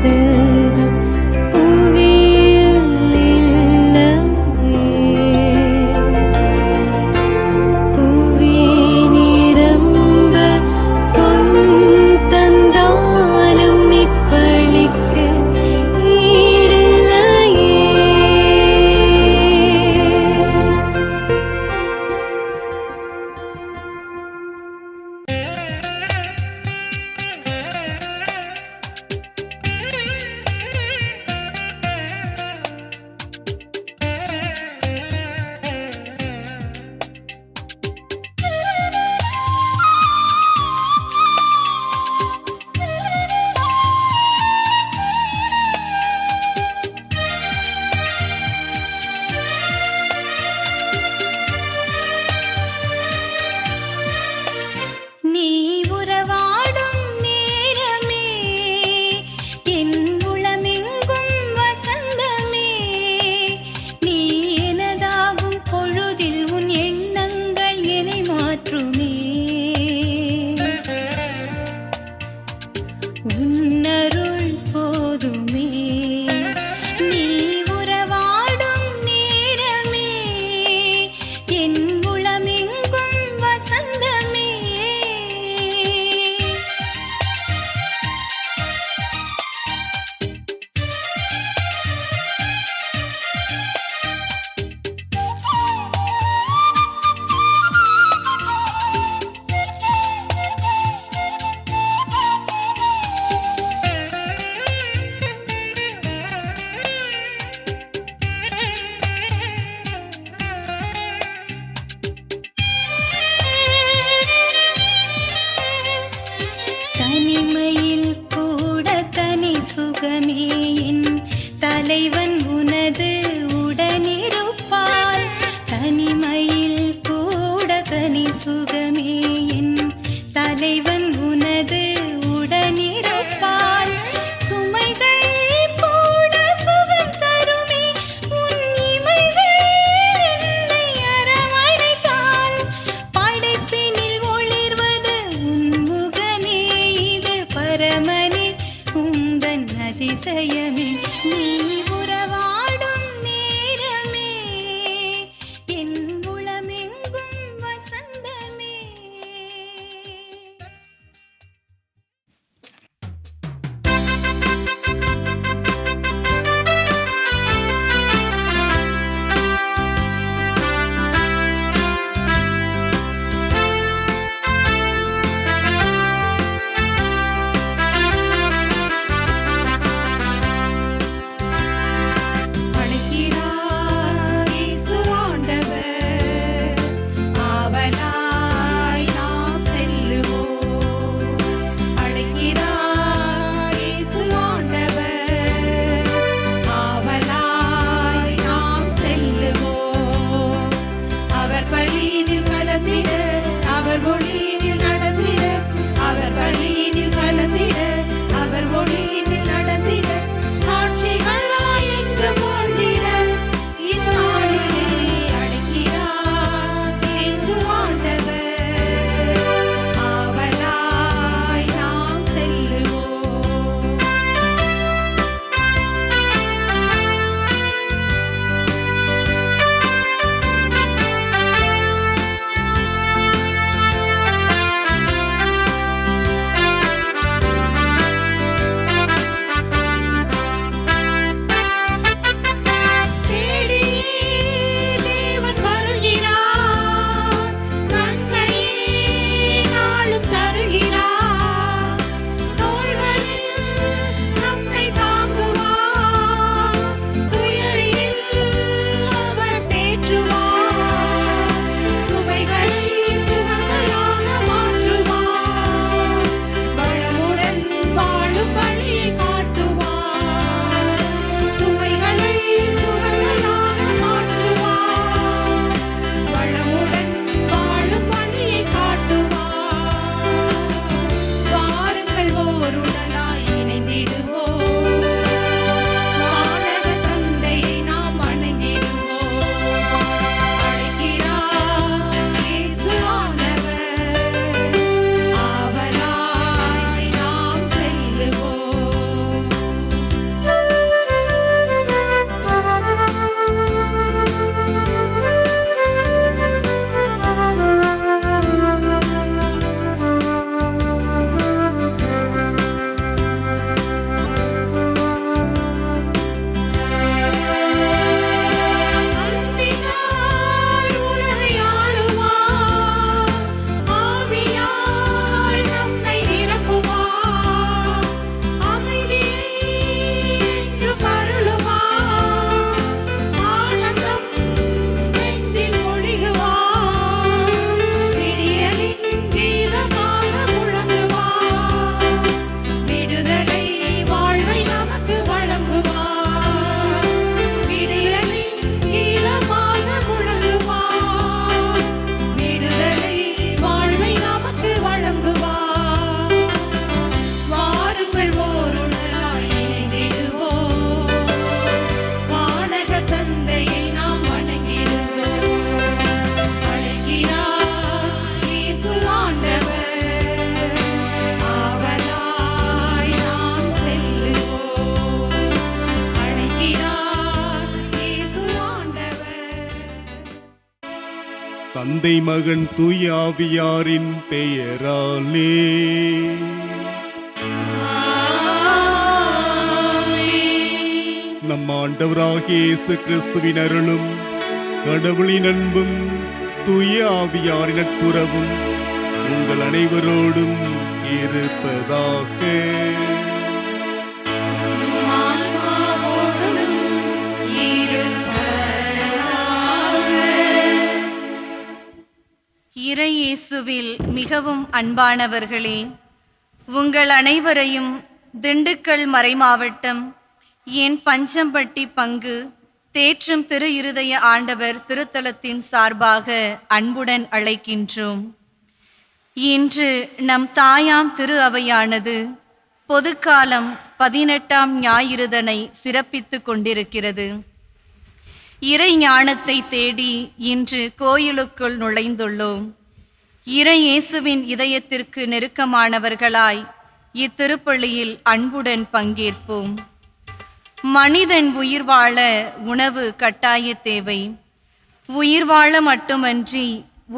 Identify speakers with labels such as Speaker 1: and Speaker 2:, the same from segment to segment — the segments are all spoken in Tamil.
Speaker 1: செல்வம் புவியில் இல்லையே. புவி நிரம்ப பொன் தந்தாலும் இப்பளிக்கு ஈடில்லையே.
Speaker 2: நீ உறவாடும் நேரமே என் உளமெங்கும் வசந்தமே. நீ எனதாகும் பொழுதில் உன் எண்ணங்கள் என்னை மாற்றுமே. உன்னருள் போதுமே. நீ உறவாடும் நேரமே என் உளமெங்கும் வசந்தமே. தனிமையில் கூட தனி சுகமே. என் தலைவன் உனது உடனிருப்பார். தனிமையில் கூட தனி சுகமே. என் தலைவன் உனது உடனிருப்பார். சுமைகள் கூட சுகம் தருமே. உன் இமைகள் என்னை அரவணைத்தால் படைப்பினில் ஒளிர்வது உன் முகமே. இது பரமனே உந்தன் அதிசயமே. நீ உறவாடும் நேரமே என் உளமெங்கும் வசந்தமே.
Speaker 3: தந்தை மகன் தூய ஆவியாரின் பெயராலே. நம் ஆண்டவராகிய இயேசு கிறிஸ்துவின் அருளும் கடவுளின் அன்பும் தூய ஆவியாரின் நட்புறவும் உங்கள் அனைவரோடும் இருப்பதாக.
Speaker 2: இறை இயேசுவில் மிகவும் அன்பானவர்களே, உங்கள் அனைவரையும் திண்டுக்கல் மறைமாவட்டம் என் பஞ்சம்பட்டி பங்கு தேற்றும் திரு இருதய ஆண்டவர் திருத்தலத்தின் சார்பாக அன்புடன் அழைக்கின்றோம். இன்று நம் தாயாம் திரு அவையானது பொதுக்காலம் 18ஆம் ஞாயிறுதனை சிறப்பித்து கொண்டிருக்கிறது. இறை ஞானத்தை தேடி இன்று கோயிலுக்குள் நுழைந்துள்ளோம். இறை இயேசுவின் இதயத்திற்கு நெருக்கமானவர்களாய் இத்திருப்பலியில் அன்புடன் பங்கேற்போம். மனிதன் உயிர் வாழ உணவு கட்டாய தேவை. உயிர் வாழ மட்டுமன்றி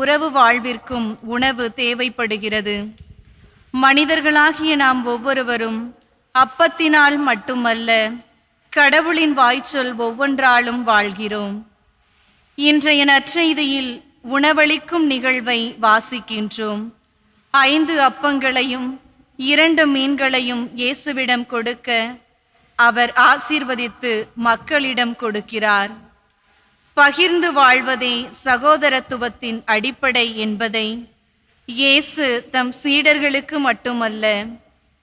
Speaker 2: உறவு வாழ்விற்கும் உணவு தேவைப்படுகிறது. மனிதர்களாகிய நாம் ஒவ்வொருவரும் அப்பத்தினால் மட்டுமல்ல, கடவுளின் வாய்ச்சொல் ஒவ்வொன்றாலும் வாழ்கிறோம். இன்றைய நற்செய்தியில் உணவளிக்கும் நிகழ்வை வாசிக்கின்றோம். 5 அப்பங்களையும் 2 மீன்களையும் இயேசுவிடம் கொடுக்க அவர் ஆசீர்வதித்து மக்களிடம் கொடுக்கிறார். பகிர்ந்து வாழ்வதே சகோதரத்துவத்தின் அடிப்படை என்பதை இயேசு தம் சீடர்களுக்கு மட்டுமல்ல,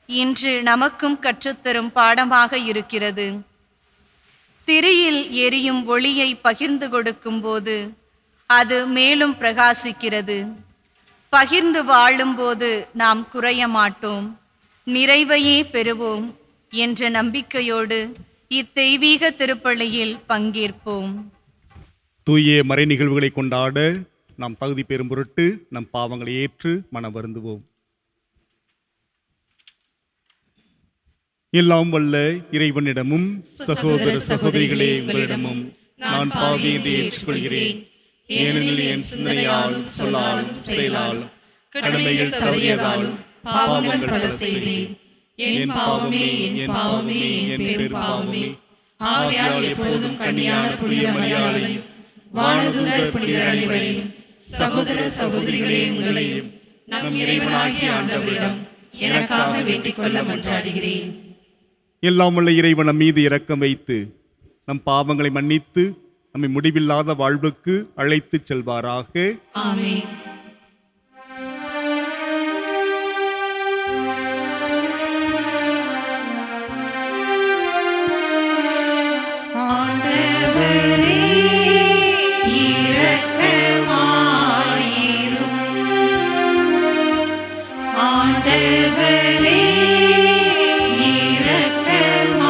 Speaker 2: இன்று நமக்கும் கற்றுத்தரும் பாடமாக இருக்கிறது. திரியில் எரியும் ஒளியை பகிர்ந்து கொடுக்கும் போது அது மேலும் பிரகாசிக்கிறது. பகிர்ந்து வாழும்போது நாம் குறைய மாட்டோம், நிறைவையே பெறுவோம் என்ற நம்பிக்கையோடு இத்தெய்வீக திருப்பலியில் பங்கேற்போம்.
Speaker 3: தூய மறை நிகழ்வுகளை கொண்டாட நாம் தகுதி பெறும் பொருட்டு நம் பாவங்களை ஏற்று மனம் வருந்துவோம். எல்லாம் வல்ல இறைவனிடமும் சகோதர சகோதரிகளே உங்களிடமும் நான் பாவி என்று ஏற்றுக்கொள்கிறேன். ஏனெனில் என் சிந்தனையாலும் சொல்லாலும் செயலாலும் கடமையில் தவறியதாலும் பாவங்கள் பல செய்தேன். என் பாவமே என் பாவமே என் பெரும் பாவமே. ஆகையால் எப்போதும் கன்னியான புனித மரியாதையும் வானதூதர் புனிதர் அனைவரையும் சகோதர சகோதரிகளே உங்களையும் நம் இறைவனாகிய ஆண்டவரிடம் எனக்காக வேண்டிக் கொள்ள மன்றாடுகிறேன். எல்லாம் உள்ள இறைவன் நம் மீது இரக்கம் வைத்து நம் பாவங்களை மன்னித்து நம்மை முடிவில்லாத வாழ்வுக்கு அழைத்துச் செல்வாராக.
Speaker 1: ஆமென்.
Speaker 2: ஆண்டவரே இரக்கமாயிரும். ஆண்டவரே இரக்கமாயிரும்.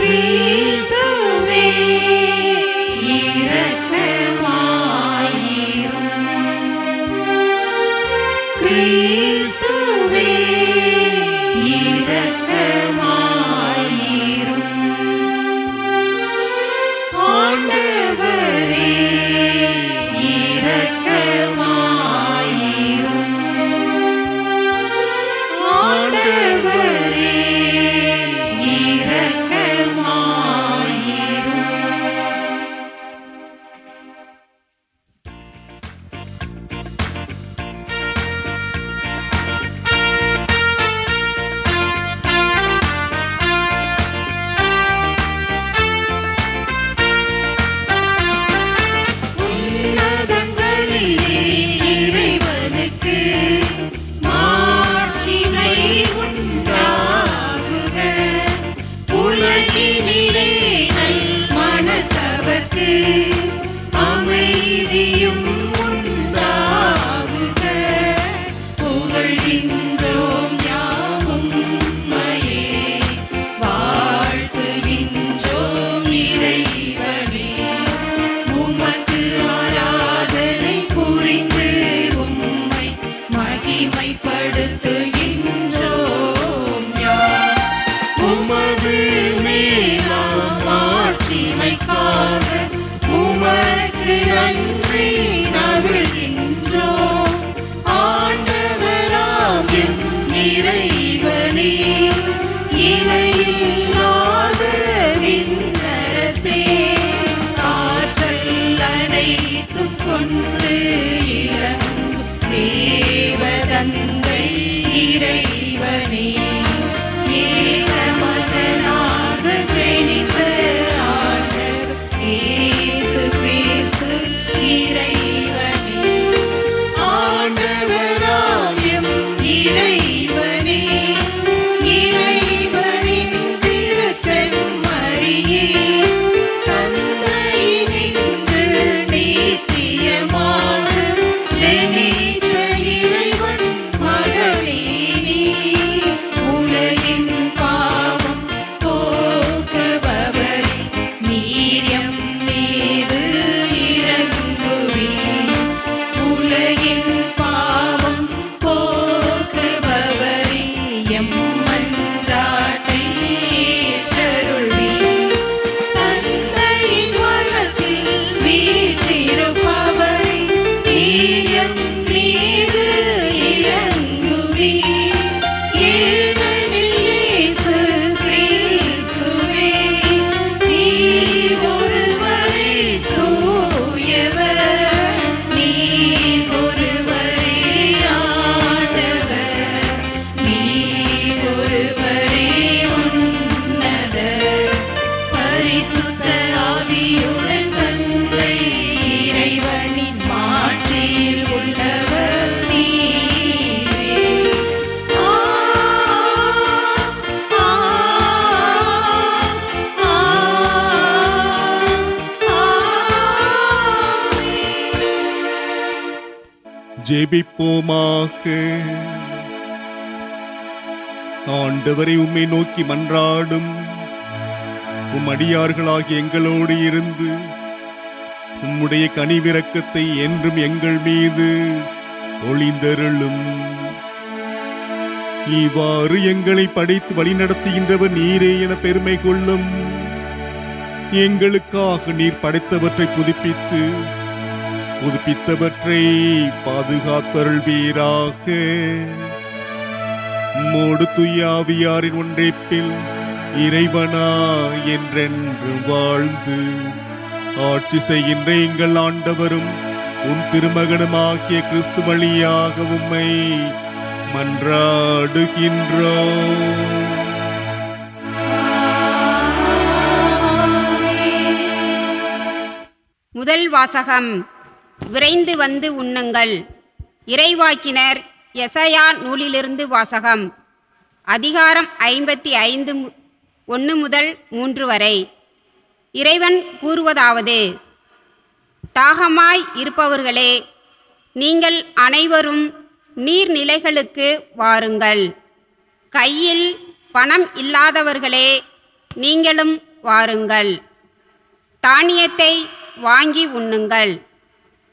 Speaker 2: கிறிஸ்துவே இரக்கமாயிரும். கிறிஸ்துவே இரக்கமாயிரும். ஆண்டவரே இரக்கமாயிரும். ஆண்டவரே இரக்கமாயிரும்.
Speaker 3: ஜெபிப்போமாக. ஆண்டவரை உம்மை நோக்கி மன்றாடும் அடியார்களாகிய எங்களோடு இருந்து உம்முடைய கனிவிரக்கத்தை என்றும் எங்கள் மீது ஒளிந்தருளும். இவ்வாறு எங்களை படைத்து வழிநடத்துகின்றவர் நீரே என பெருமை கொள்ளும். எங்களுக்காக நீர் படைத்தவற்றை புதுப்பித்தவற்றை பாதுகாத்தருள்வீராக. மோடு துய்யாவியாரின் ஒன்றைப்பில் இறைவனா என்றென்று வாழ்ந்து ஆட்சி செய்கின்ற எங்கள் ஆண்டவரும் உன் திருமகனுமாகிய கிறிஸ்து வழியாக உம்மை மன்றாடுகின்றோம்.
Speaker 4: முதல் வாசகம். விரைந்து வந்து உண்ணுங்கள். இறைவாக்கினர் எசாயா நூலிலிருந்து வாசகம். அதிகாரம் 55 1 முதல் 3 வரை. இறைவன் கூறுவதாவது: தாகமாய் இருப்பவர்களே, நீங்கள் அனைவரும் நீர்நிலைகளுக்கு வாருங்கள். கையில் பணம் இல்லாதவர்களே, நீங்களும் வாருங்கள். தானியத்தை வாங்கி உண்ணுங்கள்.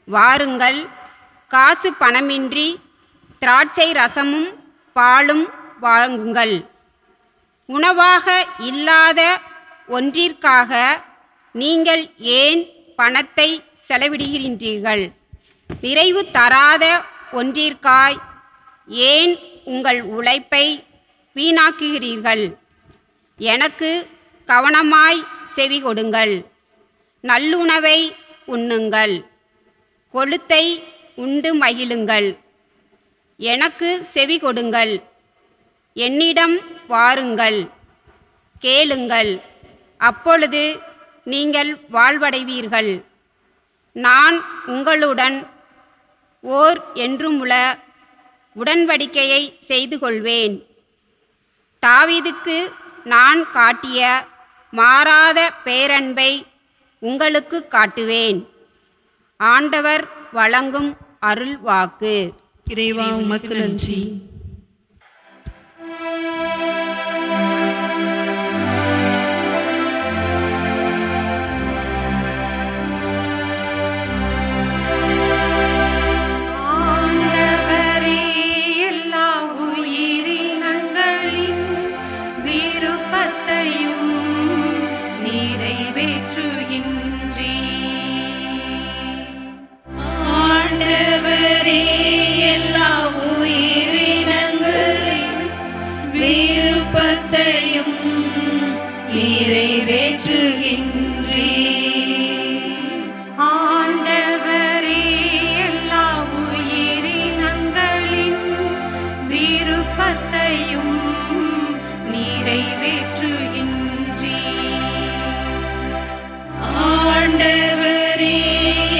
Speaker 4: வாருங்கள், காசு பணமின்றி திராட்சை ரசமும் பாலும் வாங்குங்கள். உணவாக இல்லாத ஒன்றிற்காக நீங்கள் ஏன் பணத்தை செலவிடுகின்றீர்கள்? நிறைவு தராத ஒன்றிற்காய் ஏன் உங்கள் உழைப்பை வீணாக்குகிறீர்கள்? எனக்கு கவனமாய் செவி கொடுங்கள். நல்லுணவை உண்ணுங்கள். கொழுத்தை உண்டு மகிழுங்கள். எனக்கு செவி கொடுங்கள். என்னிடம் வாருங்கள், கேளுங்கள், அப்பொழுது நீங்கள் வாழ்வடைவீர்கள். நான் உங்களுடன் ஓர் என்றுமுள்ள உடன்படிக்கையை செய்து கொள்வேன். தாவீதுக்கு நான் காட்டிய மாறாத பேரன்பை உங்களுக்கு காட்டுவேன். ஆண்டவர் வழங்கும் அருள் வாக்கு.
Speaker 5: இறைவா உமக்கு நன்றி.
Speaker 2: ஆண்டவரே எல்லா உயிரினங்களின் விருப்பத்தையும் நிறைவேற்றுகின்றீர். ஆண்டவரே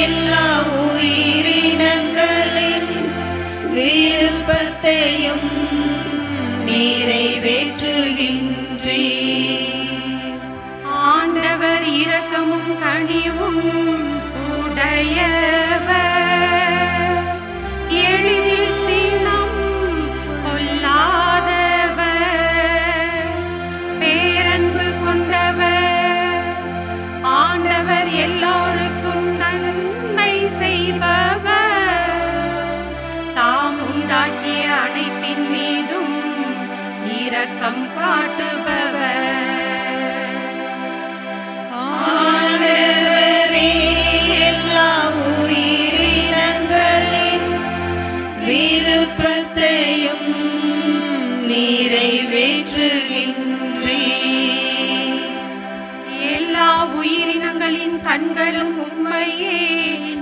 Speaker 2: எல்லா உயிரினங்களின் விருப்பத்தையும் நிறைவேற்றுகின்றீர். ஆண்டவர் இரக்கமும் கனிவும் உடையவர், எழில் சினம் கொள்ளாதவர், பேரன்பு கொண்டவர். ஆண்டவர் எல்லோருக்கும் நன்மை செய்பவர். தாம் உண்டாக்கிய அனைத்தின் மீதும் இரக்கம் காட்டுபவர். ஆண்டவரே எல்லா உயிரினங்களின் விருப்பத்தையும் நிறைவேற்றுகின்றீர். எல்லா உயிரினங்களின் கண்களும் உம்மையே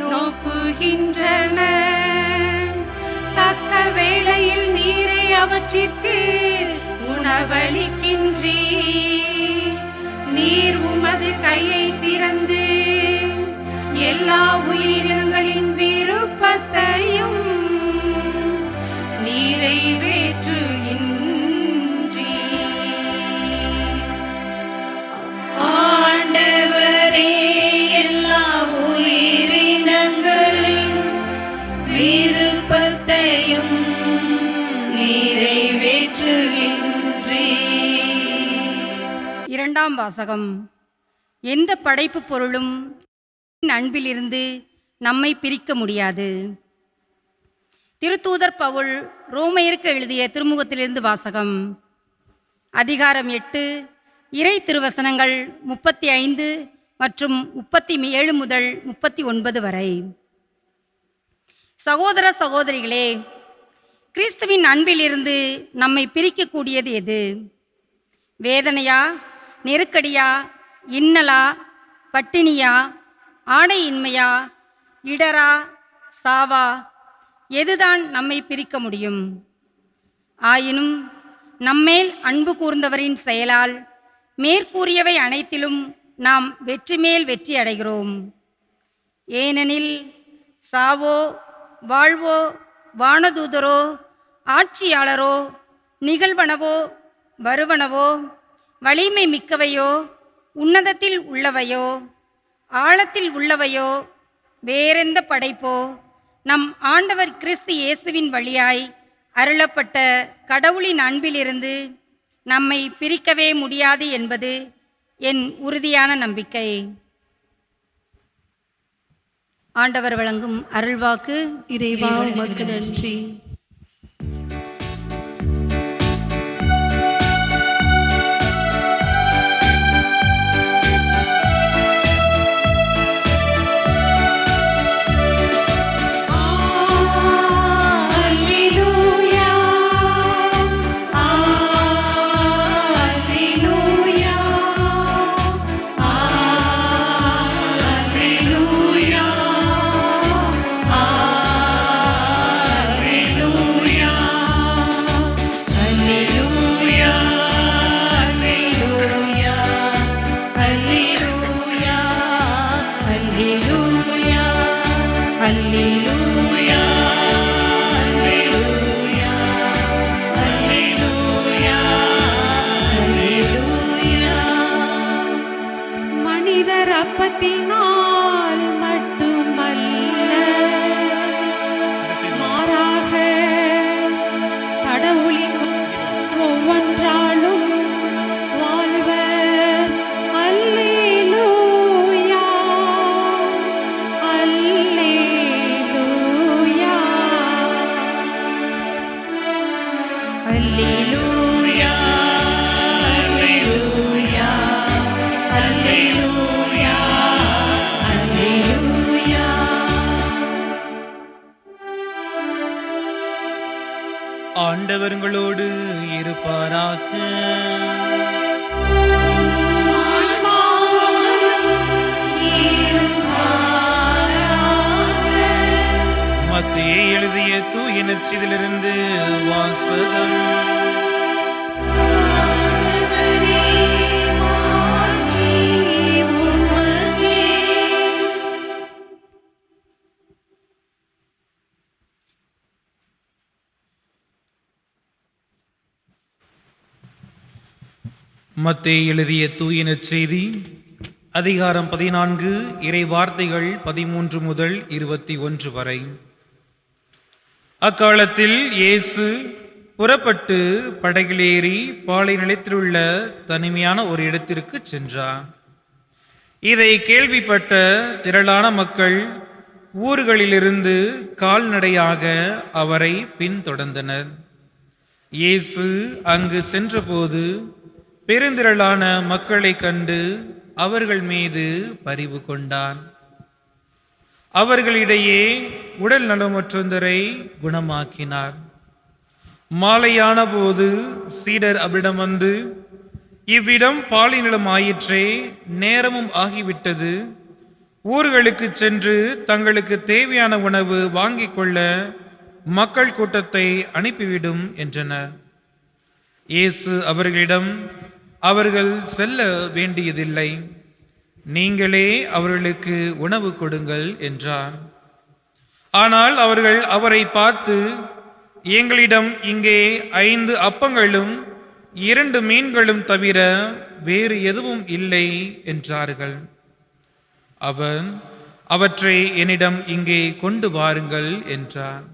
Speaker 2: நோக்குகின்றன. தக்க வேளையில் நீரை அவற்றிற்கு உணவளிக்கின்றீர். நீர் உமது கையை திறந்து எல்லா உயிரினங்களின் விருப்பத்தையும் நிறைவேற்றுகின்றீர். ஆண்டவரே எல்லா உயிரினங்களின் விருப்பத்தையும்
Speaker 6: முதலாம் வாசகம். எந்த படைப்பு பொருளும் அன்பிலிருந்து நம்மை பிரிக்க முடியாது. திருத்தூதர் பவுல் ரோமையருக்கு எழுதிய திருமுகத்திலிருந்து வாசகம். அதிகாரம் 8, இறை திருவசனங்கள் 35 மற்றும் 37 முதல் 39 வரை. சகோதர சகோதரிகளே, கிறிஸ்துவின் அன்பிலிருந்து நம்மை பிரிக்கக்கூடியது எது? வேதனையா, நெருக்கடியா, இன்னலா, பட்டினியா, ஆடையின்மையா, இடரா, சாவா? எதுதான் நம்மை பிரிக்க முடியும்? ஆயினும் நம்மேல் அன்பு கூர்ந்தவரின் செயலால் மேற்கூறியவை அனைத்திலும் நாம் வெற்றி மேல் வெற்றி அடைகிறோம். ஏனெனில் சாவோ, வாழ்வோ, வானதூதரோ, ஆட்சியாளரோ, நிகழ்வனவோ, வருவனவோ, வலிமை மிக்கவையோ, உன்னதத்தில் உள்ளவையோ, ஆழத்தில் உள்ளவையோ, வேறெந்த படைப்போ, நம் ஆண்டவர் கிறிஸ்து இயேசுவின் வழியாய் அருளப்பட்ட கடவுளின் அன்பிலிருந்து நம்மை பிரிக்கவே முடியாது என்பது என் உறுதியான நம்பிக்கை. ஆண்டவர் வழங்கும் அருள்வாக்கு.
Speaker 5: இறைவா உமக்கு நன்றி.
Speaker 1: மனிதர் அப்பத்தினால் மட்டுமல்ல, மாறாக கடவுளின் ஒவ்வொன்றாலும் வாழ்வர். அல்லேலூயா, அல்லேலூயா,
Speaker 2: அல்லேலூயா, அல்லேலூயா, அல்லேலூயா, அல்லேலூயா.
Speaker 3: ஆண்டவர் உங்களோடு இருப்பாராக. மத்தேயு எழுதிய தூய நற்செய்தியிலிருந்து வாசகம். மத்தேயு எழுதிய தூய நற்செய்தி அதிகாரம் 14, இறை வார்த்தைகள் 13 முதல் 21 வரை. அக்காலத்தில் இயேசு புறப்பட்டு படகிலேறி பாலை நிலத்திலுள்ள தனிமையான ஒரு இடத்திற்கு சென்றார். இதை கேள்விப்பட்ட திரளான மக்கள் ஊர்களிலிருந்து கால்நடையாக அவரை பின்தொடர்ந்தனர். இயேசு அங்கு சென்றபோது பெருந்திரளான மக்களை கண்டு அவர்கள் மீது பரிவு கொண்டார். அவர்களிடையே உடல் நலமற்றொருவரை குணமாக்கினார். மாலையான போது சீடர் அவரிடம் வந்து, இவ்விடம் பாலை நிலம் ஆயிற்றே, நேரமும் ஆகிவிட்டது, ஊர்களுக்கு சென்று தங்களுக்கு தேவையான உணவு வாங்கிக் கொள்ள மக்கள் கூட்டத்தை அனுப்பிவிடும் என்றனர். இயேசு அவர்களிடம், அவர்கள் செல்ல வேண்டியதில்லை, நீங்களே அவர்களுக்கு உணவு கொடுங்கள் என்றார். ஆனால் அவர்கள் அவரை பார்த்து, எங்களிடம் இங்கே 5 அப்பங்களும் 2 மீன்களும் தவிர வேறு எதுவும் இல்லை என்றார்கள். அவர், அவற்றை என்னிடம் இங்கே கொண்டு வாருங்கள் என்றார்.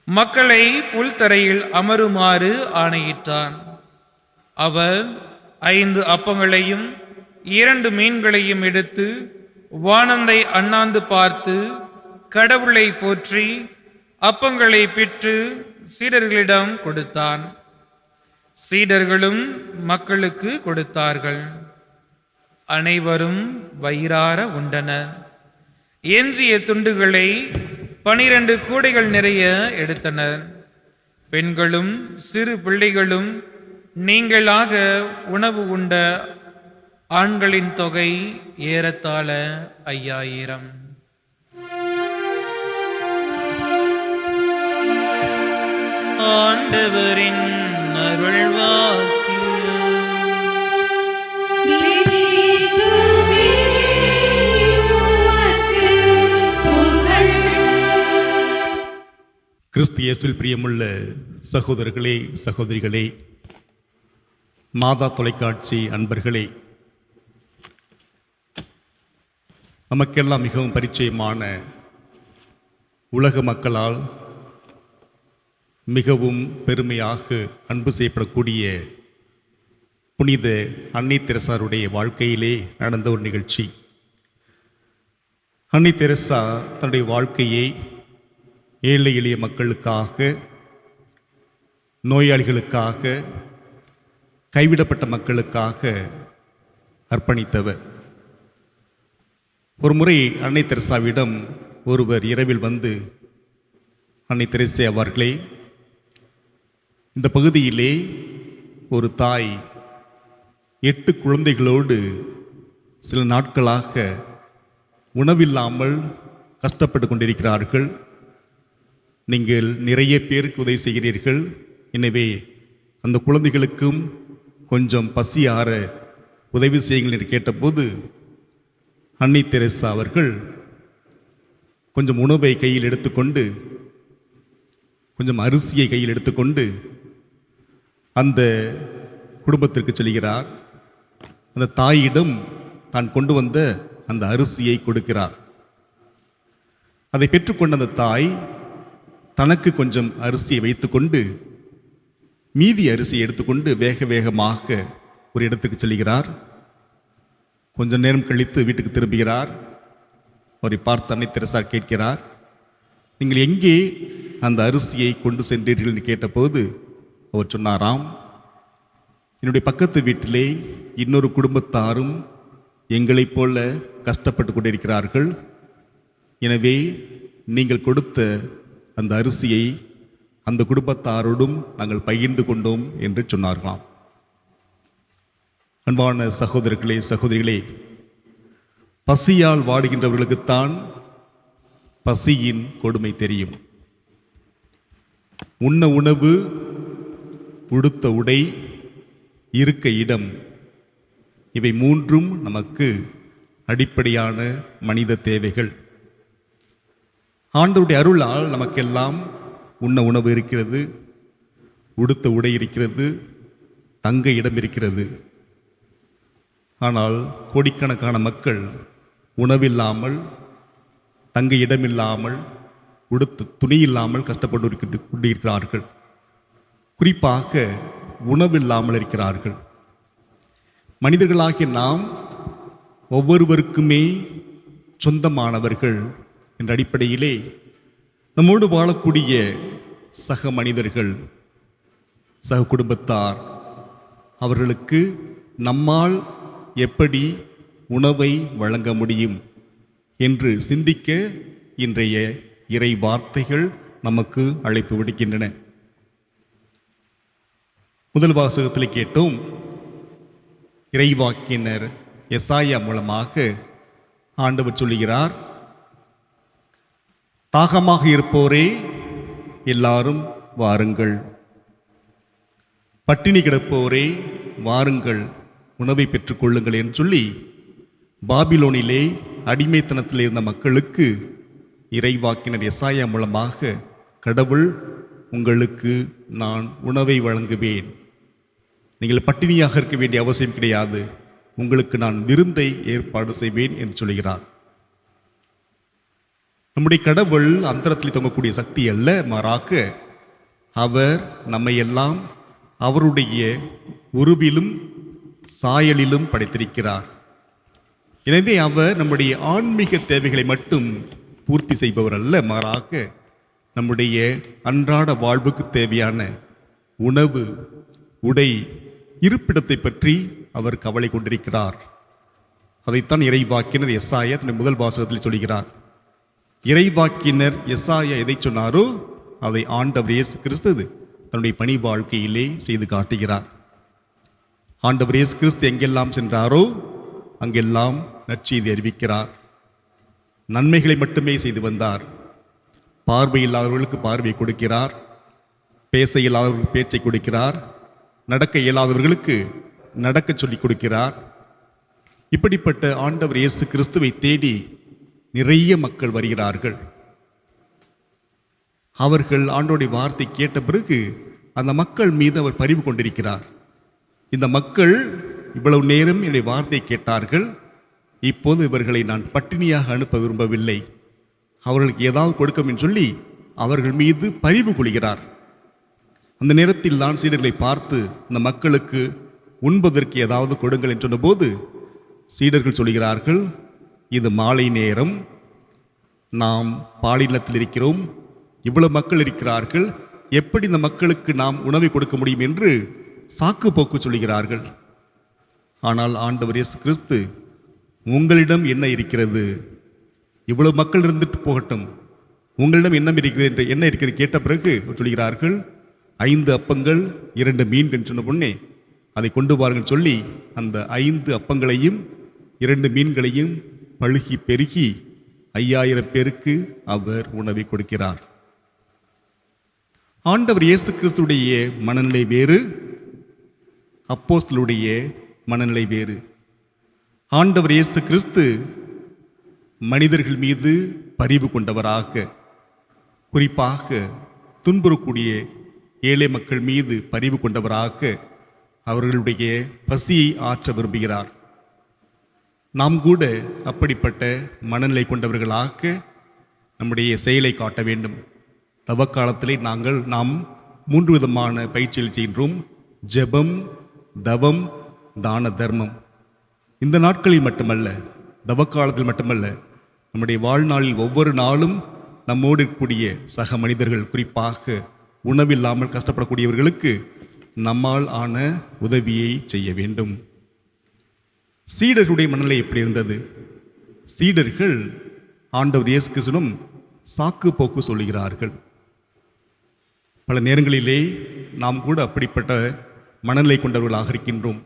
Speaker 3: மக்களை புல்தரையில் அமருமாறு ஆணையிட்டார். அவர்
Speaker 7: 5 அப்பங்களையும் 2 மீன்களையும் எடுத்து வானந்தை அண்ணாந்து பார்த்து கடவுளை போற்றி அப்பங்களை பிட்டு சீடர்களிடம் கொடுத்தான். சீடர்களும் மக்களுக்கு கொடுத்தார்கள். அனைவரும் வயிறார உண்டனர். எஞ்சிய துண்டுகளை 12 கூடைகள் நிறைய எடுத்தனர். பெண்களும் சிறு பிள்ளைகளும் நீங்களாக உணவு உண்ட ஆண்களின் தொகை ஏறத்தாழ 5000. ஆண்டவரின் அருள்வாக்கு.
Speaker 3: கிறிஸ்து இயேசுவில் பிரியமுள்ள சகோதரர்களே, சகோதரிகளே, மாதா தொலைக்காட்சி அன்பர்களே, நமக்கெல்லாம் மிகவும் பரிச்சயமான உலக மக்களால் மிகவும் பெருமையாக அன்பு செய்யப்படக்கூடிய புனித அன்னை தெரசாருடைய வாழ்க்கையிலே நடந்த ஒரு நிகழ்ச்சி. அன்னை தெரசா தன்னுடைய வாழ்க்கையை ஏழை எளிய மக்களுக்காக, நோயாளிகளுக்காக, கைவிடப்பட்ட மக்களுக்காக அர்ப்பணித்தவர். ஒரு முறை அன்னை தெரசாவிடம் ஒருவர் இரவில் வந்து, அன்னை தெரசே அவர்களே, இந்த பகுதியிலே ஒரு தாய் 8 குழந்தைகளோடு சில நாட்களாக உணவில்லாமல் கஷ்டப்பட்டு கொண்டிருக்கிறார்கள். நீங்கள் நிறைய பேருக்கு உதவி செய்கிறீர்கள். எனவே அந்த குழந்தைகளுக்கும் கொஞ்சம் பசியார உதவி செய்யுங்கள் என்று கேட்டபோது அன்னை தெரசா அவர்கள் கொஞ்சம் உணவை கையில் எடுத்துக்கொண்டு, கொஞ்சம் அரிசியை கையில் எடுத்துக்கொண்டு அந்த குடும்பத்திற்கு செல்கிறார். அந்த தாயிடம் தான் கொண்டு வந்த அந்த அரிசியை கொடுக்கிறார். அதை பெற்றுக்கொண்ட அந்த தாய் தனக்கு கொஞ்சம் அரிசியை வைத்துக்கொண்டு மீதி அரிசியை எடுத்துக்கொண்டு வேக வேகமாக ஒரு இடத்துக்கு செல்கிறார். கொஞ்ச நேரம் கழித்து வீட்டுக்கு திரும்புகிறார். அவரை பார்த்து அன்னை தெரசா கேட்கிறார், நீங்கள் எங்கே அந்த அரிசியை கொண்டு சென்றீர்கள் என்று கேட்டபோது அவர் சொன்னாராம், என்னுடைய பக்கத்து வீட்டிலே இன்னொரு குடும்பத்தாரும் எங்களைப் போல கஷ்டப்பட்டு கொண்டிருக்கிறார்கள். எனவே நீங்கள் கொடுத்த அந்த அரிசியை அந்த குடும்பத்தாரோடும் நாங்கள் பகிர்ந்து கொண்டோம் என்று சொன்னார்களாம். அன்பான சகோதரர்களே, சகோதரிகளே, பசியால் வாடுகின்றவர்களுக்குத்தான் பசியின் கொடுமை தெரியும். உண்ண உணவு, உடுத்த உடை, இருக்க இடம், இவை 3ம் நமக்கு அடிப்படையான மனித தேவைகள். ஆண்டவருடைய அருளால் நமக்கெல்லாம் உண்ண உணவு இருக்கிறது, உடுத்த உடை இருக்கிறது, தங்க இடம் இருக்கிறது. ஆனால் கோடிக்கணக்கான மக்கள் உணவில்லாமல், தங்க இடமில்லாமல், உடுத்த துணி இல்லாமல் கஷ்டப்பட்டு கொண்டிருக்கிறார்கள். குறிப்பாக உணவில்லாமல் இருக்கிறார்கள். மனிதர்களாகிய நாம் ஒவ்வொருவருக்குமே சொந்தமானவர்கள் என்ற அடிப்படையிலே நம்மோடு வாழக்கூடிய சக மனிதர்கள், சக குடும்பத்தார், அவர்களுக்கு நம்மால் எப்படி உணவை வழங்க முடியும் என்று சிந்திக்க இன்றைய இறை வார்த்தைகள் நமக்கு அழைப்பு விடுக்கின்றன. முதல் வாசகத்தில் கேட்டோம், இறைவாக்கினர் எசாயா மூலமாக ஆண்டவர் சொல்லுகிறார், தாகமாக இருப்போரே எல்லாரும் வாருங்கள், பட்டினி கிடப்போரே வாருங்கள், உணவை பெற்றுக்கொள்ளுங்கள் என்று சொல்லி பாபிலோனிலே அடிமைத்தனத்தில் இருந்த மக்களுக்கு இறைவாக்கினர் எசாயா மூலமாக கடவுள் உங்களுக்கு நான் உணவை வழங்குவேன், நீங்கள் பட்டினியாக இருக்க வேண்டிய அவசியம் கிடையாது, உங்களுக்கு நான் விருந்தை ஏற்பாடு செய்வேன் என்று சொல்கிறார். நம்முடைய கடவுள் அந்தரத்தில் தொங்கக்கூடிய சக்தி அல்ல, மாறாக அவர் நம்மை எல்லாம் அவருடைய உருவிலும் சாயலிலும் படைத்திருக்கிறார். எனவே அவர் நம்முடைய ஆன்மீக தேவைகளை மட்டும் பூர்த்தி செய்பவர் அல்ல, மாறாக நம்முடைய அன்றாட வாழ்வுக்கு தேவையான உணவு, உடை, இருப்பிடத்தை பற்றி அவர் கவலை கொண்டிருக்கிறார். அதைத்தான் இறைவாக்கினர் எசாயா தன்னுடைய முதல் வாசகத்தில் சொல்கிறார். இறைவாக்கினர் எசாயா எதை சொன்னாரோ அதை ஆண்டவர் இயேசு கிறிஸ்து தன்னுடைய பணி வாழ்க்கையிலே செய்து காட்டுகிறார். ஆண்டவர் இயேசு கிறிஸ்து எங்கெல்லாம் சென்றாரோ அங்கெல்லாம் நற்செய்தி அறிவிக்கிறார். நன்மைகளை மட்டுமே செய்து வந்தார். பார்வை இல்லாதவர்களுக்கு பார்வை கொடுக்கிறார், பேச இயலாதவர்களுக்கு பேச்சை கொடுக்கிறார், நடக்க இயலாதவர்களுக்கு நடக்க சொல்லிக் கொடுக்கிறார். இப்படிப்பட்ட ஆண்டவர் இயேசு கிறிஸ்துவை தேடி நிறைய மக்கள் வருகிறார்கள். அவர்கள் ஆண்டோடைய வார்த்தை கேட்ட பிறகு அந்த மக்கள் மீது அவர் பரிவு கொண்டிருக்கிறார். இந்த மக்கள் இவ்வளவு நேரம் என்னுடைய வார்த்தை கேட்டார்கள், இப்போது இவர்களை நான் பட்டினியாக அனுப்ப விரும்பவில்லை, அவர்களுக்கு ஏதாவது கொடுக்கும் என்று சொல்லி அவர்கள் மீது பரிவு கொள்கிறார். அந்த நேரத்தில் தான் சீடர்களை பார்த்து இந்த மக்களுக்கு உண்பதற்கு ஏதாவது கொடுங்கள் என்று சொன்னபோது சீடர்கள் சொல்கிறார்கள், இது மாலை நேரம், நாம் பாலினத்தில் இருக்கிறோம், இவ்வளவு மக்கள் இருக்கிறார்கள், எப்படி இந்த மக்களுக்கு நாம் உணவை கொடுக்க முடியும் என்று சாக்கு போக்கு சொல்கிறார்கள். ஆனால் ஆண்டவர் இயேசு கிறிஸ்து, உங்களிடம் என்ன இருக்கிறது, இவ்வளவு மக்கள் இருந்துட்டு போகட்டும், உங்களிடம் என்ன இருக்கிறது என்று என்ன இருக்கிறது கேட்ட பிறகு சொல்கிறார்கள், 5 அப்பங்கள் 2 மீன்கள் சொன்ன பொண்ணே அதை கொண்டு வாருங்கள் சொல்லி அந்த 5 அப்பங்களையும் 2 மீன்களையும் பழுகி பெருகி 5000 பேருக்கு அவர் உணவை கொடுக்கிறார். ஆண்டவர் இயேசு கிறிஸ்துடைய மனநிலை வேறு, அப்போஸ்தலருடைய மனநிலை வேறு. ஆண்டவர் இயேசு கிறிஸ்து மனிதர்கள் மீது பரிவு கொண்டவராக, குறிப்பாக துன்புறக்கூடிய ஏழை மக்கள் மீது பரிவு கொண்டவராக அவர்களுடைய பசியை ஆற்ற விரும்புகிறார். நாம் கூட அப்படிப்பட்ட மனநிலை கொண்டவர்களாக நம்முடைய செயலை காட்ட வேண்டும். தவக்காலத்திலே நாம் 3 விதமான பயிற்சிகள் செய்கின்றோம்: ஜெபம், தவம், தான தர்மம். இந்த நாட்களில் மட்டுமல்ல, தவக்காலத்தில் மட்டுமல்ல, நம்முடைய வாழ்நாளில் ஒவ்வொரு நாளும் நம்மோடு இருக்கக்கூடிய சக மனிதர்கள், குறிப்பாக உணவில்லாமல் கஷ்டப்படக்கூடியவர்களுக்கு நம்மால் ஆன உதவியை செய்ய வேண்டும். சீடர்களுடைய மனநிலை எப்படி இருந்தது? சீடர்கள் ஆண்டவர் இயேசு கிறிஸ்துவிடம் சாக்கு போக்கு சொல்லுகிறார்கள். பல நேரங்களிலே நாம் கூட அப்படிப்பட்ட மனநிலை கொண்டவர்களாக இருக்கின்றோம்.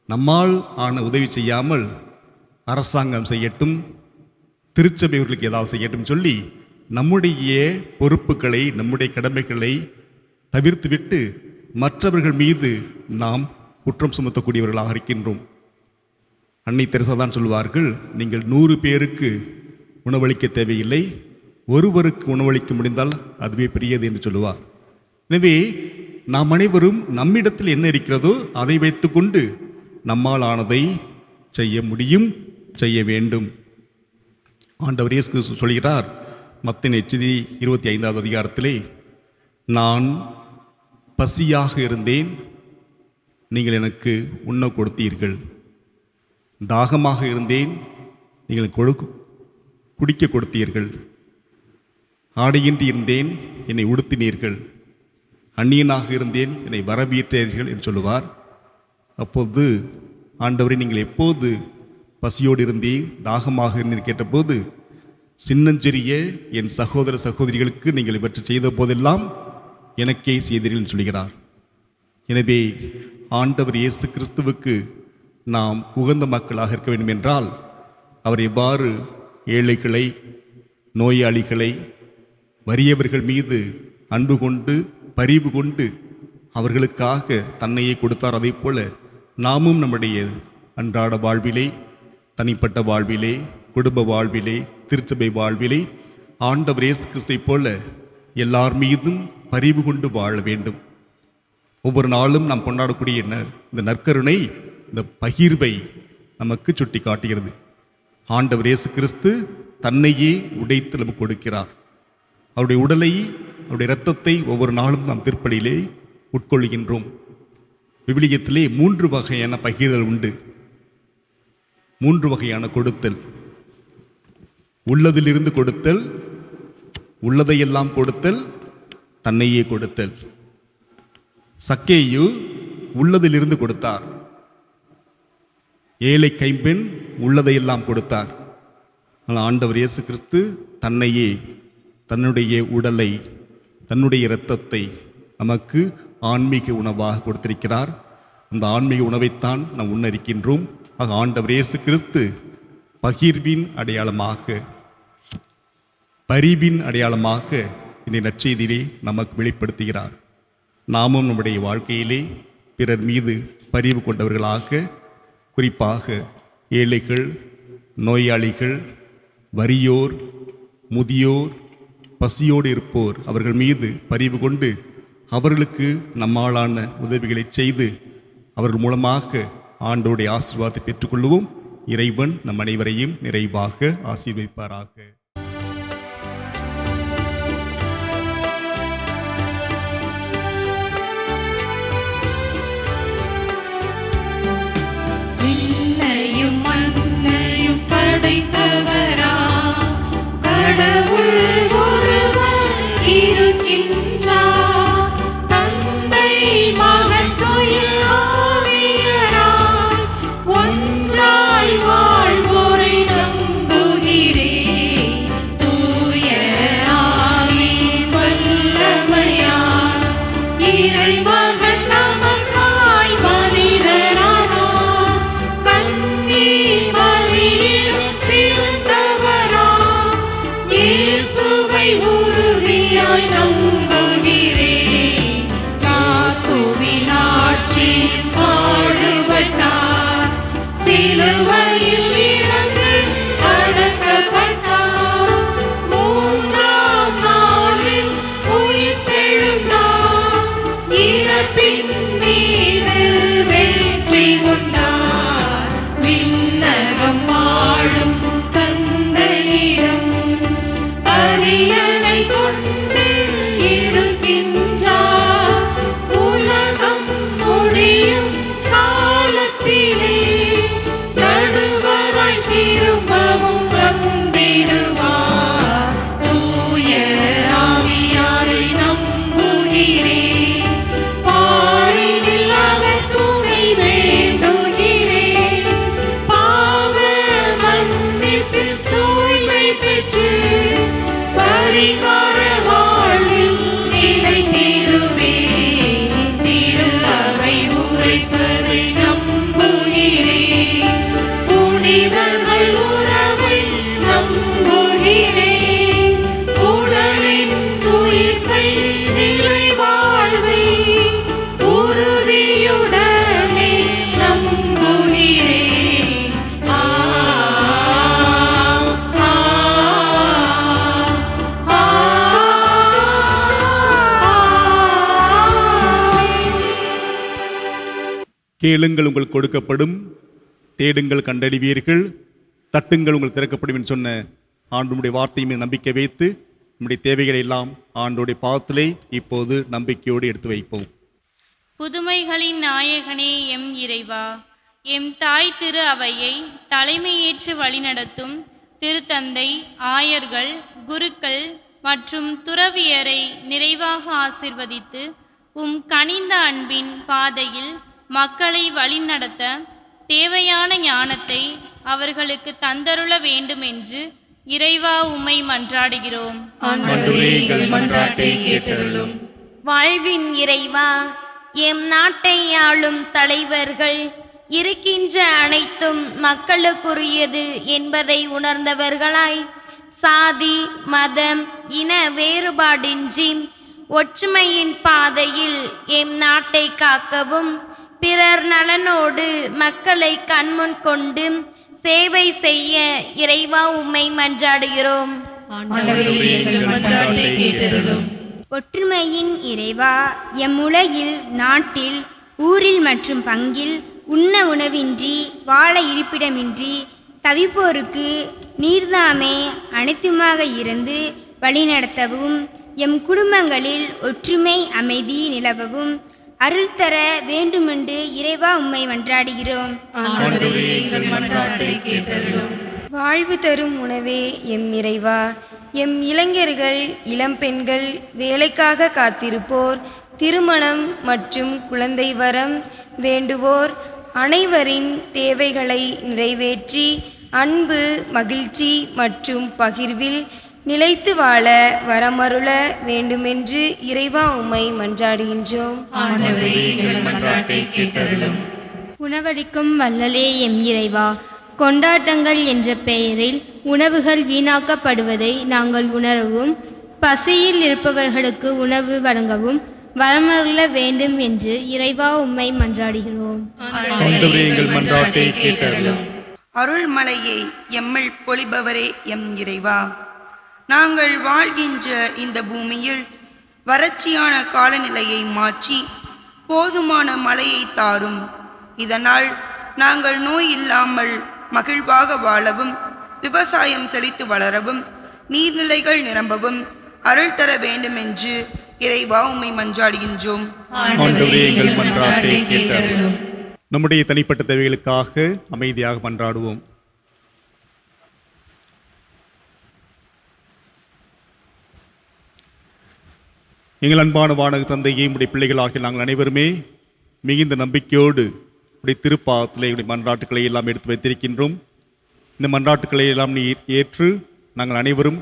Speaker 3: நம்மால் ஆன உதவி செய்யாமல் அரசாங்கம் செய்யட்டும், திருச்சபைவர்களுக்கு ஏதாவது செய்யட்டும் சொல்லி நம்முடைய பொறுப்புகளை, நம்முடைய கடமைகளை தவிர்த்துவிட்டு மற்றவர்கள் மீது நாம் குற்றம் சுமத்தக்கூடியவர்களாக இருக்கின்றோம். அன்னை தெரசா தான் சொல்வார்கள், நீங்கள் 100 பேருக்கு உணவளிக்க தேவையில்லை, ஒருவருக்கு உணவளிக்க முடிந்தால் அதுவே பெரியது என்று சொல்லுவார். எனவே நாம் அனைவரும் நம்மிடத்தில் என்ன இருக்கிறதோ அதை வைத்துக்கொண்டு நம்மால் ஆனதை செய்ய முடியும், செய்ய வேண்டும். ஆண்டவர் இயேசு கிறிஸ்து சொல்கிறார் மத்தேயு நற்செய்தி 25வது அதிகாரத்திலே, நான் பசியாக இருந்தேன், நீங்கள் எனக்கு உண்ண கொடுத்தீர்கள், தாகமாக இருந்தேன், நீங்கள் குடிக்க கொடுத்தீர்கள், ஆடையின்றி இருந்தேன், என்னை உடுத்தினீர்கள், அந்நியனாக இருந்தேன், என்னை வரவேற்றீர்கள் என்று சொல்லுவார். அப்போது ஆண்டவரை, நீங்கள் எப்போது பசியோடு இருந்தேன், தாகமாக இருந்தேன் கேட்டபோது, சின்னஞ்சிறிய என் சகோதர சகோதரிகளுக்கு நீங்கள் இவற்றை செய்த போதெல்லாம் எனக்கே செய்தீர்கள் என்று சொல்கிறார். எனவே ஆண்டவர் இயேசு கிறிஸ்துவுக்கு நாம் உகந்த மக்களாக இருக்க வேண்டும் என்றால் அவர் எவ்வாறு ஏழைகளை, நோயாளிகளை, வறியவர்கள் மீது அன்பு கொண்டு பரிவு கொண்டு அவர்களுக்காக தன்னையே கொடுத்தார், அதே போல நாமும் நம்முடைய அன்றாட வாழ்விலே, தனிப்பட்ட வாழ்விலே, குடும்ப வாழ்விலே, திருச்சபை வாழ்விலே ஆண்டவர் இயேசு கிறிஸ்துவை போல எல்லார் மீதும் பரிவு கொண்டு வாழ வேண்டும். ஒவ்வொரு நாளும் நாம் கொண்டாடக்கூடிய இந்த நற்கருணை, இந்த பகிர்வை நமக்கு சுட்டி காட்டுகிறது. ஆண்டவர் இயேசு கிறிஸ்து தன்னையே உடைத்து நமக்கு கொடுக்கிறார். அவருடைய உடலை, அவருடைய இரத்தத்தை ஒவ்வொரு நாளும் நாம் திருப்பலியிலே உட்கொள்கின்றோம். விவிலியத்திலே 3 வகையான பகிர்தல் உண்டு. 3 வகையான கொடுத்தல். உள்ளதிலிருந்து கொடுத்தல், உள்ளதையெல்லாம் கொடுத்தல், தன்னையே கொடுத்தல். சக்கேயு உள்ளதிலிருந்து கொடுத்தார். ஏழை கைம்பெண் உள்ளதையெல்லாம் கொடுத்தார். ஆனால் ஆண்டவர் இயேசு கிறிஸ்து தன்னையே, தன்னுடைய உடலை, தன்னுடைய இரத்தத்தை நமக்கு ஆன்மீக உணவாக கொடுத்திருக்கிறார். அந்த ஆன்மீக உணவைத்தான் நாம் உண்ணரிக்கின்றோம். ஆக ஆண்டவர் இயேசு கிறிஸ்து பகிர்வின் அடையாளமாக, பரிவின் அடையாளமாக இந்த நற்செய்தியிலே நமக்கு வெளிப்படுத்துகிறார். நாமும் நம்முடைய வாழ்க்கையிலே பிறர் மீது பரிவு கொண்டவர்களாக, குறிப்பாக ஏழைகள், நோயாளிகள், வறியோர், முதியோர், பசியோடு இருப்போர், அவர்கள் மீது பரிவு கொண்டு அவர்களுக்கு நம்மாலான உதவிகளை செய்து அவர்கள் மூலமாக ஆண்டவருடைய ஆசீர்வாதத்தை பெற்றுக்கொள்வோம். இறைவன் நம் அனைவரையும் நிறைவாக ஆசீர்வதிப்பாராக.
Speaker 2: விண்ணையும் மண்ணையும் படைத்தவரா கடவுள் ஒருவர் இருக்கின்றார். தந்தை மகன் தூய ஆவியராய் ஒன்றாய் வாழ்வோரை நம்புகிறேன். தூய ஆவியின் வல்லமையால் இறைமகன் நமக்காய் மனிதரானார். கன்னி மரியில் பிறந்தவராம் இயேசுவை உறுதியாய் நம்புகிறேன். காத்துவின் ஆட்சியில் பாடுபட்டார். சிலுவையில் இறந்து அடக்கப்பட்டார். 3ஆம் நாளில் உயிர்த்தெழுந்தார். இறப்பின் மீது வெற்றி கொண்டார். விண்ணகம் வாழும் தந்தையிடம் அரியணை கொண்டு இருக்கின்றார். உலகம் முடியும் காலத்திலே நடுவராய் திரும்பவும் வந்திடுவார். தூய ஆவியாரை நம்புகிறேன். பாரினில் அவர் துணை வேண்டுகிறேன். பாவ மன்னிப்பில் தூய்மை பெற்று பரிகார வாழ்வில் நிலைத்திடுவேன். திரு அவை உரைப்பதை நம்புகிறேன். புனிதர்கள் உறவை நம்புகிறேன். உடலின் உயிர்ப்பை நிலை வாழ்வை உறுதியுடனே நம்புகிறேன். ஆ ஆ ஆ
Speaker 3: கேளுங்கள் உங்களுக்கு கொடுக்கப்படும், தேடுங்கள் கண்டறிவீர்கள், தட்டுங்கள் உங்களுக்கு திறக்கப்படும் என்று சொன்ன ஆண்டவருடைய வார்த்தை மீது நம்பிக்கை வைத்து நம்முடைய தேவைகளை எல்லாம் ஆண்டவருடைய பாதத்திலே இப்போது நம்பிக்கையோடு எடுத்து வைப்போம்.
Speaker 8: புதுமைகளின் நாயகனே எம் இறைவா, எம் தாய் திரு அவையை தலைமையேற்று வழிநடத்தும் திருத்தந்தை, ஆயர்கள், குருக்கள் மற்றும் துறவியரை நிறைவாக ஆசிர்வதித்து உம் கனிந்த அன்பின் பாதையில் மக்களை வழிநடத்த தேவையான ஞானத்தை அவர்களுக்கு தந்தருள வேண்டுமென்று இறைவா உம்மை மன்றாடுகிறோம்.
Speaker 2: ஆண்டவரே, எங்கள் மன்றாட்டை கேட்டருளும்.
Speaker 9: வாழ்வின் இறைவா, எம் நாட்டை ஆளும் தலைவர்கள் இருக்கின்ற அனைத்தும் மக்களுக்குரியது என்பதை உணர்ந்தவர்களாய் சாதி, மதம், இன வேறுபாடின்றி ஒற்றுமையின் பாதையில் எம் நாட்டை காக்கவும் பிறர் நலனோடு மக்களை கண்முன் கொண்டு சேவை செய்ய இறைவா உம்மை மன்றாடுகிறோம்.
Speaker 2: ஆண்டவரே, எங்கள் மன்றாட்டை கேட்டருளும்.
Speaker 10: ஒற்றுமையின் இறைவா, எம் உலகில், நாட்டில், ஊரில் மற்றும் பங்கில் உண்ண உணவின்றி வாழ இருப்பிடமின்றி தவிப்போருக்கு நீர்தாமே அனைத்துமாக இருந்து வழிநடத்தவும், எம் குடும்பங்களில் ஒற்றுமை அமைதி நிலவவும், அருள் தர வேண்டுமென்று இறைவா உம்மை மன்றாடுகிறோம்.
Speaker 2: ஆண்டவரே, எங்கள் மன்றாட்டை கேட்டருளும்.
Speaker 5: வாழ்வு தரும் உணவே எம் இறைவா, எம் இளைஞர்கள் இளம்பெண்கள் வேலைக்காக காத்திருப்போர், திருமணம் மற்றும் குழந்தை வரம் வேண்டுவோர் அனைவரின் தேவைகளை நிறைவேற்றி அன்பு, மகிழ்ச்சி மற்றும் பகிர்வில் நிலைத்து வாழ வரமருள வேண்டுமென்று இறைவா உம்மை மன்றாடுகின்றோம்.
Speaker 2: ஆண்டவரே, எங்கள் மன்றாட்டை கேட்டருளும்.
Speaker 11: உணவளிக்கும் வள்ளலே எம் இறைவா, கொண்டாட்டங்கள் என்ற பெயரில் உணவுகள் வீணாக்கப்படுவதை நாங்கள் உணரவும், பசியில் இருப்பவர்களுக்கு உணவு வழங்கவும் வரமருள வேண்டும் என்று இறைவா உம்மை மன்றாடுகிறோம்.
Speaker 3: ஆண்டவரே, எங்கள் மன்றாட்டை கேட்டருளும்.
Speaker 12: அருள்மலையை எம்மில் பொழிபவரே எம் இறைவா, நாங்கள் வாழ்கின்ற இந்த பூமியில் வறட்சியான காலநிலையை மாற்றி போதுமான மழையை தாரும். இதனால் நாங்கள் நோய் இல்லாமல் மகிழ்வாக வாழவும், விவசாயம் செழித்து வளரவும், நீர்நிலைகள் நிரம்பவும் அருள் தர வேண்டும் என்று இறைவா உம்மை மன்றாடுகின்றோம்.
Speaker 3: ஆண்டவரே, எங்கள் மன்றாட்டை கேட்டருளும். நம்முடைய தனிப்பட்ட தேவைகளுக்காக அமைதியாக மன்றாடுவோம். எங்கள் அன்பான வானக தந்தையே, உடைய பிள்ளைகளாகிய நாங்கள் அனைவருமே மிகுந்த நம்பிக்கையோடு உடைய திருப்பாதத்தில் எங்களுடைய மன்றாட்டுக்களை எல்லாம் எடுத்து வைத்திருக்கின்றோம். இந்த மன்றாட்டுக்களை எல்லாம் நீர் ஏற்று நாங்கள் அனைவரும்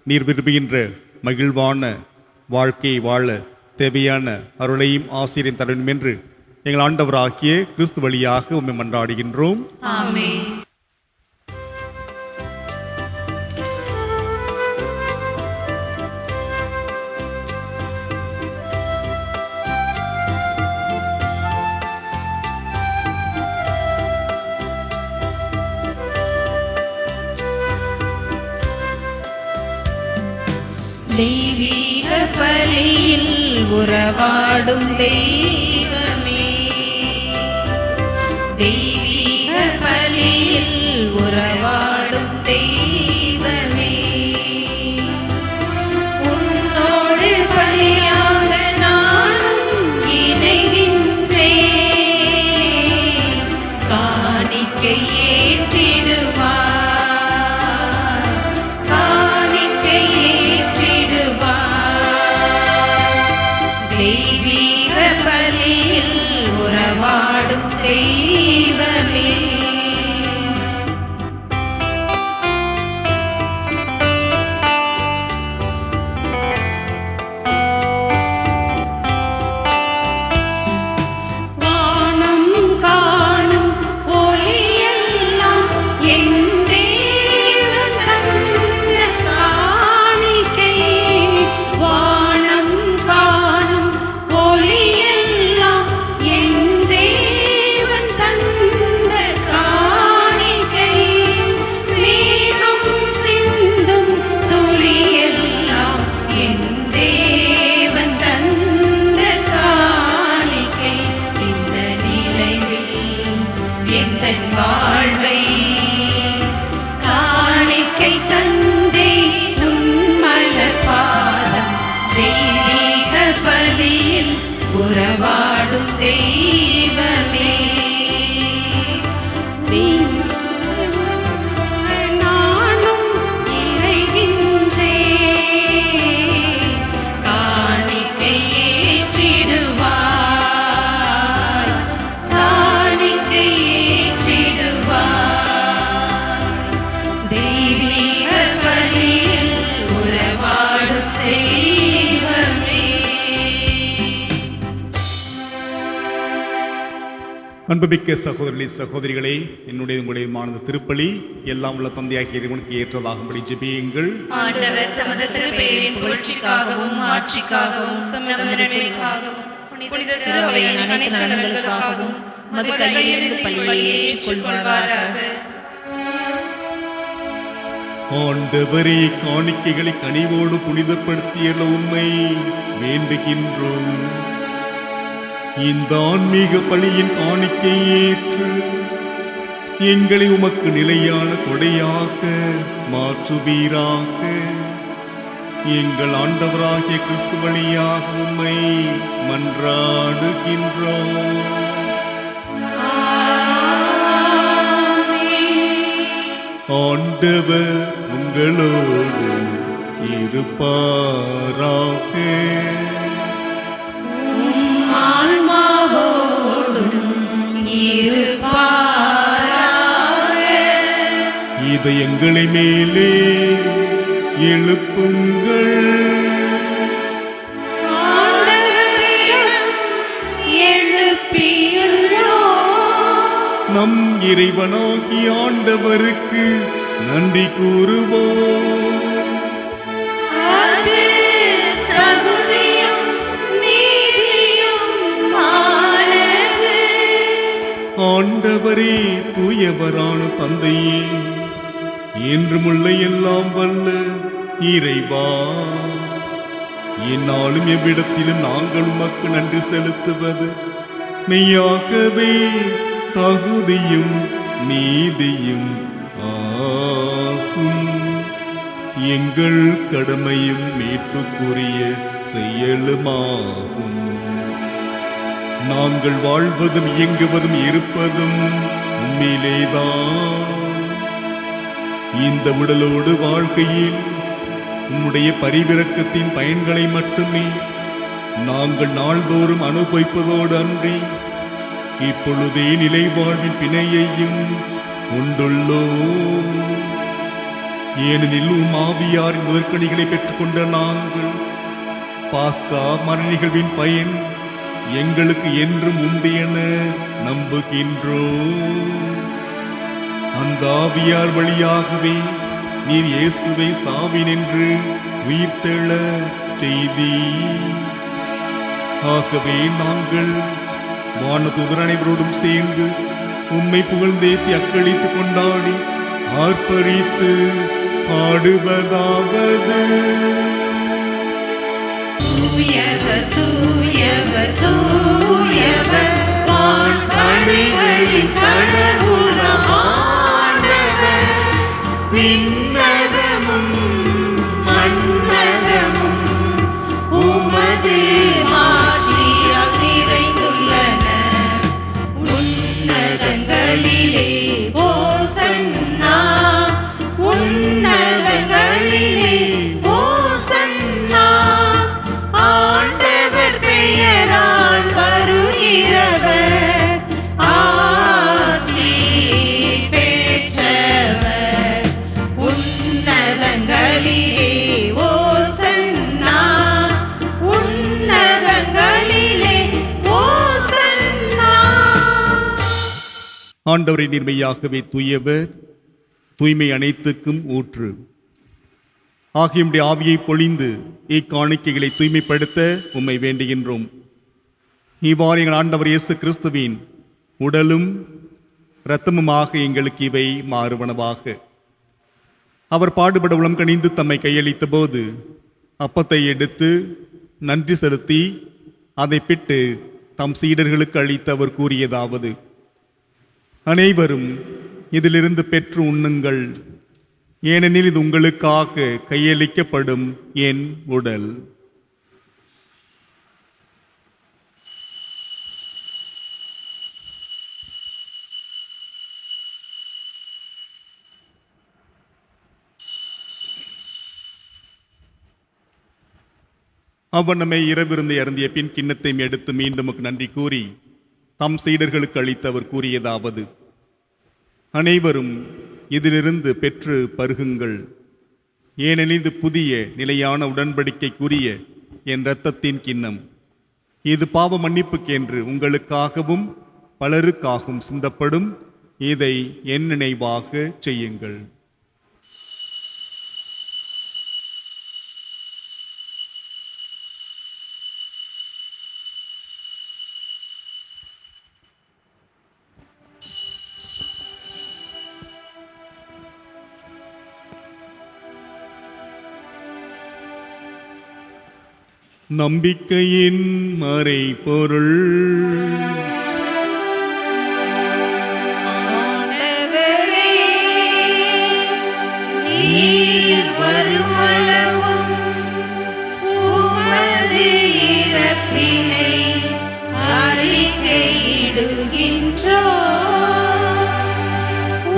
Speaker 3: நீர் விரும்புகின்ற மகிழ்வான வாழ்க்கையை வாழ தேவையான அருளையும் ஆசிரியர் தர வேண்டும் என்று எங்கள் ஆண்டவராகிய கிறிஸ்து வழியாக உம்மை மன்றாடுகின்றோம்.
Speaker 2: ஆமென். தெய்வீக பலியில் உறவாடும் தெய்வமே, தெய்வீக பலியில் உறவாடும் தெய்வமே, உன்னோடு பலியாக நானும் இணைகின்றேன். காணிக்கை ஏற்றிடுவார், தெய்வீக பலியில் உறவாடும் தெய்வமே. வானம் காணும் ஒளியெல்லாம் என் தேவன் தந்த காணிக்கை. வானம் காணும் ஒளியெல்லாம் என் தேவன் தந்த காணிக்கை. மேகம் சிந்தும் துளியெல்லாம் என் தேவன் தந்த காணிக்கை. இந்த நிலைவில் எந்தன் வாழ்வை காணிக்கை தந்தே உன்மலர் பாதம். தெய்வீக பலியில் உறவாடும் தெய்வமே, நானும் இறைகின்றேன். காணிக்கை ஏற்றிடுவார், காணிக்கை ஏற்றிடுவார். தெய்வீக பலியில் உறவாடும் தெய்வமே.
Speaker 3: அன்புமிக்க சகோதரர்களே, சகோதரிகளே, என்னுடைய உங்களுடையமான திருப்பலி எல்லாம் உள்ள தந்தையாகிய இறைவனுக்கு ஏற்றதாகும்படி ஜெபியுங்கள்.
Speaker 2: ஆண்டவர் தமது திருப்பெயரின் புகழ்ச்சிக்காகவும் ஆட்சிக்காகவும் தமது நன்மைக்காகவும் புனித திருவையின் அனைத்து நலன்களுக்காகவும் மது கையிலிருந்து பலியை ஏற்றுக்கொள்வாராக.
Speaker 3: ஆண்டவரே, காணிக்கைகளை கனிவோடு புனிதப்படுத்திய உம்மை வேண்டுகின்றோம். இந்த ஆன்மீக பலியின் காணிக்கை ஏற்று எங்களை உமக்கு நிலையான கொடையாக மாற்றுவீராக. எங்கள் ஆண்டவராகிய கிறிஸ்து வழியாக உம்மை மன்றாடுகின்றோம். ஆண்டவர் உங்களோடு இருப்பாராக. இதயங்களை மேலே எழுப்புங்கள். நம் இறைவனாகிய ஆண்டவருக்கு நன்றி கூறுவோம். ஆண்டவரே, தூயவரான தந்தையே, என்றுமுள்ள எல்லாம் வல்ல இறைவா, என்னாலும் எவ்விடத்திலும் நாங்கள் உமக்கு நன்றி செலுத்துவது மெய்யாகவே தகுதியும் நீதியும் ஆகும். எங்கள் கடமையும் மீட்புக்குரிய செயலுமாகும். நாங்கள் வாழ்வதும் இயங்குவதும் இருப்பதும் உம்மிலேதான். இந்த உடலோடு வாழ்க்கையில் உம்முடைய பரிவிரக்கத்தின் பயன்களை மட்டுமே நாங்கள் நாள்தோறும் அனுபவிப்பதோடு அன்றி இப்பொழுதே நிலை வாழ்வின் பிணையையும் கொண்டுள்ளோம். ஏனெனில் உம் ஆவியாரின் முதற்கனிகளை பெற்றுக்கொண்ட நாங்கள் பாஸ்கா மர நிகழ்வின் பயன் எங்களுக்கு என்றும் உண்டு என நம்புகின்றோம். அந்த ஆவியார் வழியாகவே நீர் இயேசுவை சாவினின்று உயிர்த்தெழ செய்தி. ஆகவே நாங்கள் வானதூதர் அனைவரோடும் சேர்ந்து உம்மை புகழ்ந்தேத்தி அக்களித்து கொண்டாடி ஆர்ப்பரித்து பாடுவதாவது:
Speaker 2: தூயவர் தூயவர் தூயவர் வான்படைகளின் கடவுளாம் ஆண்டவர். விண்ணகமும் மண்ணகமும் உமது மாட்சியால் நிறைந்துள்ளன. உன்னதங்களிலே ஓசன்னா, உன்னதங்களிலே ஓசன்னா. ஆண்டவர் பெயரால் வருகிறவர் ஆசி பெற்றவர். உன்னதங்களிலே ஓசன்னா, உன்னதங்களிலே ஓசன்னா.
Speaker 3: ஆண்டவரை நீர்மையாகவே தூயவர், தூய்மை அனைத்துக்கும் ஊற்று. ஆகிய ஆவியை பொழிந்து இக்காணிக்கைகளை தூய்மைப்படுத்த உம்மை வேண்டுகின்றோம். இவ்வாறு எங்கள் ஆண்டவர் இயேசு கிறிஸ்துவின் உடலும் இரத்தமுமாக எங்களுக்கு இவை மாறுவனவாக. அவர் பாடுபட உளம் கனிந்து தம்மை கையளித்த போது அப்பத்தை எடுத்து நன்றி செலுத்தி அதை பிட்டு தம் சீடர்களுக்கு அளித்து அவர் கூறியதாவது: அனைவரும் இதிலிருந்து பெற்று உண்ணுங்கள், ஏனெனில் இது உங்களுக்காக கையளிக்கப்படும் என் உடல். அவ்வண்ணமே இரவிருந்தை அருந்திய பின் கிண்ணத்தை எடுத்து மீண்டும் நன்றி கூறி தம் சீடர்களுக்கு அளித்து அவர் கூறியதாவது: அனைவரும் இதிலிருந்து பெற்று பருகுங்கள், ஏனெனில் இது புதிய நிலையான உடன்படிக்கைக்குரிய என் இரத்தத்தின் கிண்ணம். இது பாவ மன்னிப்புக்கென்று உங்களுக்காகவும் பலருக்காகவும் சிந்தப்படும். இதை என் நினைவாக செய்யுங்கள். நம்பிக்கையின் மறைபொருள்.
Speaker 2: ஆண்டவரே, நீர் வருமளவும் இறப்பினை அறிக்கையிடுகின்றோம்.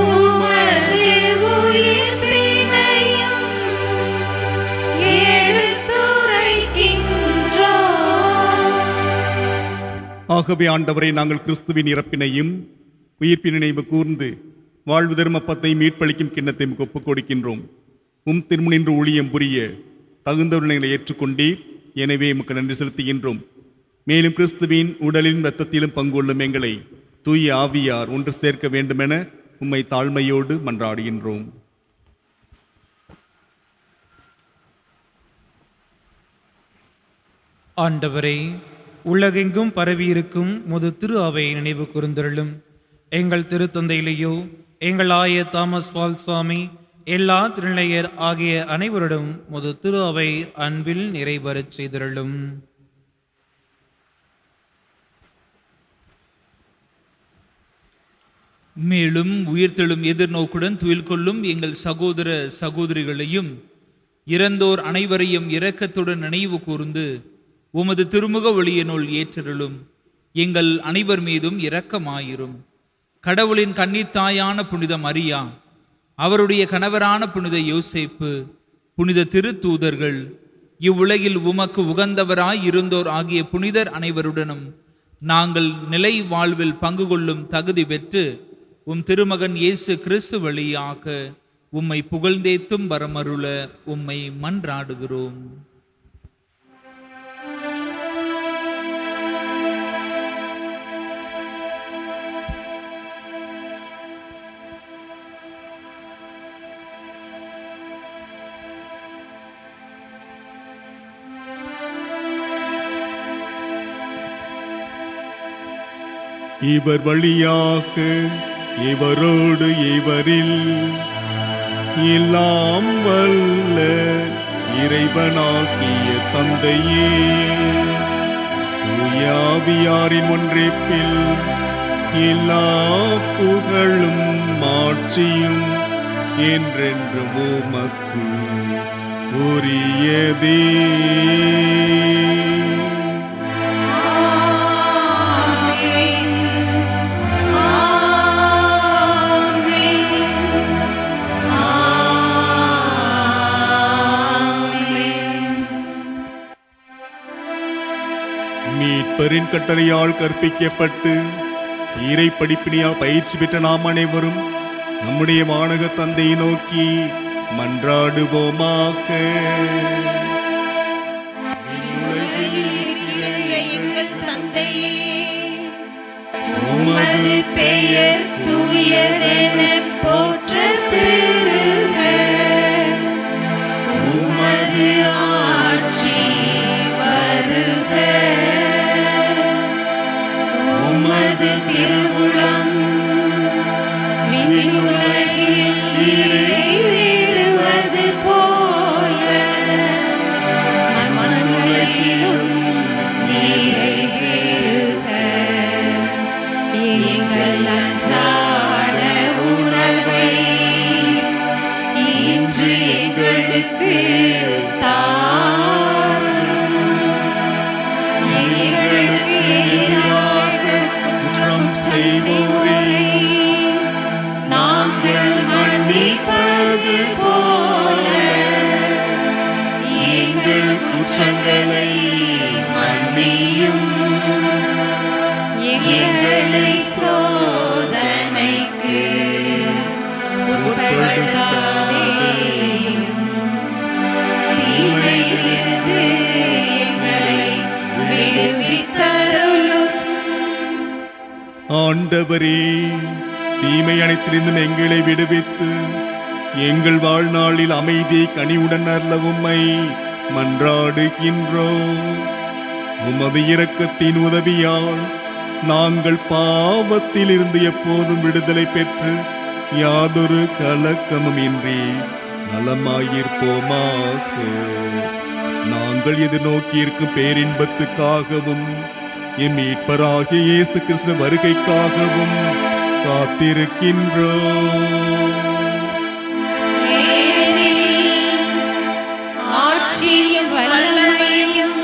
Speaker 2: உமது உயிர்ப்பினையும் எடுத்துரைக்கின்றோம்.
Speaker 3: ஆகவே ஆண்டவரை, நாங்கள் கிறிஸ்துவின் இறப்பினையும் உயிர்ப்பின் நினைவு கூர்ந்து வாழ்வு தர்மப்பத்தை மீட்பளிக்கும் கிண்ணத்தை ஒப்புக் கொடுக்கின்றோம். திருமுனின்று ஊழியம் புரிய தகுந்தவர்களை ஏற்றுக்கொண்டீர். எனவே உமக்கு நன்றி செலுத்துகின்றோம். மேலும் கிறிஸ்துவின் உடலின் இரத்தத்திலும் பங்குள்ளும் எங்களை தூய ஆவியார் ஒன்று சேர்க்க வேண்டுமென உம்மை தாழ்மையோடு மன்றாடுகின்றோம்.
Speaker 7: ஆண்டவரே, உலகெங்கும் பரவியிருக்கும் முது திரு அவை நினைவு கூர்ந்தருளும். எங்கள் திருத்தந்தையிலேயோ எங்கள் ஆய தாமஸ் பால்சாமி எல்லா திருநிலையர் ஆகிய அனைவரிடம் முது திரு அவை அன்பில் நிறைவரச் செய்தருளும்.
Speaker 13: மேலும் உயிர்த்தெழும் எதிர்நோக்குடன் துயில் கொள்ளும் எங்கள் சகோதர சகோதரிகளையும் இறந்தோர் அனைவரையும் இரக்கத்துடன் நினைவு கூர்ந்து உமது திருமுக ஒளியினுள் ஏற்றருளும். எங்கள் அனைவர் மீதும் இரக்கமாயிரும். கடவுளின் கன்னித்தாயான புனித மரியா, அவருடைய கணவரான புனித யோசேப்பு, புனித திருத்தூதர்கள், இவ்வுலகில் உமக்கு உகந்தவராய் இருந்தோர் ஆகிய புனிதர் அனைவருடனும் நாங்கள் நிலை வாழ்வில் பங்கு கொள்ளும் தகுதி பெற்று திருமகன் இயேசு கிறிஸ்து வழியாக உம்மை புகழ்ந்தேத்தும் வரமருள உம்மை மன்றாடுகிறோம்.
Speaker 3: இவர் வழியாக இவரோடு இவரில் எல்லாம் வல்ல இறைவனாகிய தந்தையே, தூய ஆவியாரின் ஒன்றிப்பில் எல்லா புகழும் மாட்சியும் என்றென்றும் உமக்கு உரியதே. மீட்பரின் கட்டளையால் கற்பிக்கப்பட்டு இறை படிப்பினியால் பயிற்சி பெற்ற நாம் அனைவரும் நம்முடைய வானக தந்தையை நோக்கி மன்றாடுவோமாக.
Speaker 2: எங்கள் தந்தையே, உமது பெயர் தூயதென போற்ற பெறுக. உமது ஆட்சி வருக. உமது திருவுளம் விண்ணுலகில் நிறைவேறுவது போல மண்ணுலகிலும் நிறைவேறுக. எங்கள் அன்றாட உணவை இன்று எங்களுக்கு தாரும். எங்களுக்கு எதிராக குற்றம் செய்வோரை நாங்கள் மன்னிப்பது போல எங்கள் குற்றங்களை மன்னியும். எங்களை சோதனைக்கு உட்படுத்தாதேயும். தீமையிலிருந்து எங்களை விடுவித்தருளும்.
Speaker 3: ஆண்டவரே, தீமை அனைத்திலிருந்தும் எங்களை விடுவித்து எங்கள் வாழ்நாளில் அமைதியை கனிவுடன் அருள உம்மை மன்றாடுகின்றோம். உமது இரக்கத்தின் உதவியால் நாங்கள் பாவத்தில் இருந்து எப்போதும் விடுதலை பெற்று யாதொரு கலக்கமும் இன்றி நலமாயிருப்போமாக. நாங்கள் எதிர்நோக்கி இருக்கும் பேரின்பத்துக்காகவும் எம் மீட்பராகிய இயேசு கிறிஸ்து வருகைக்காகவும் காத்திருக்கின்றோம்.
Speaker 2: ஆட்சியும் வல்லமையும்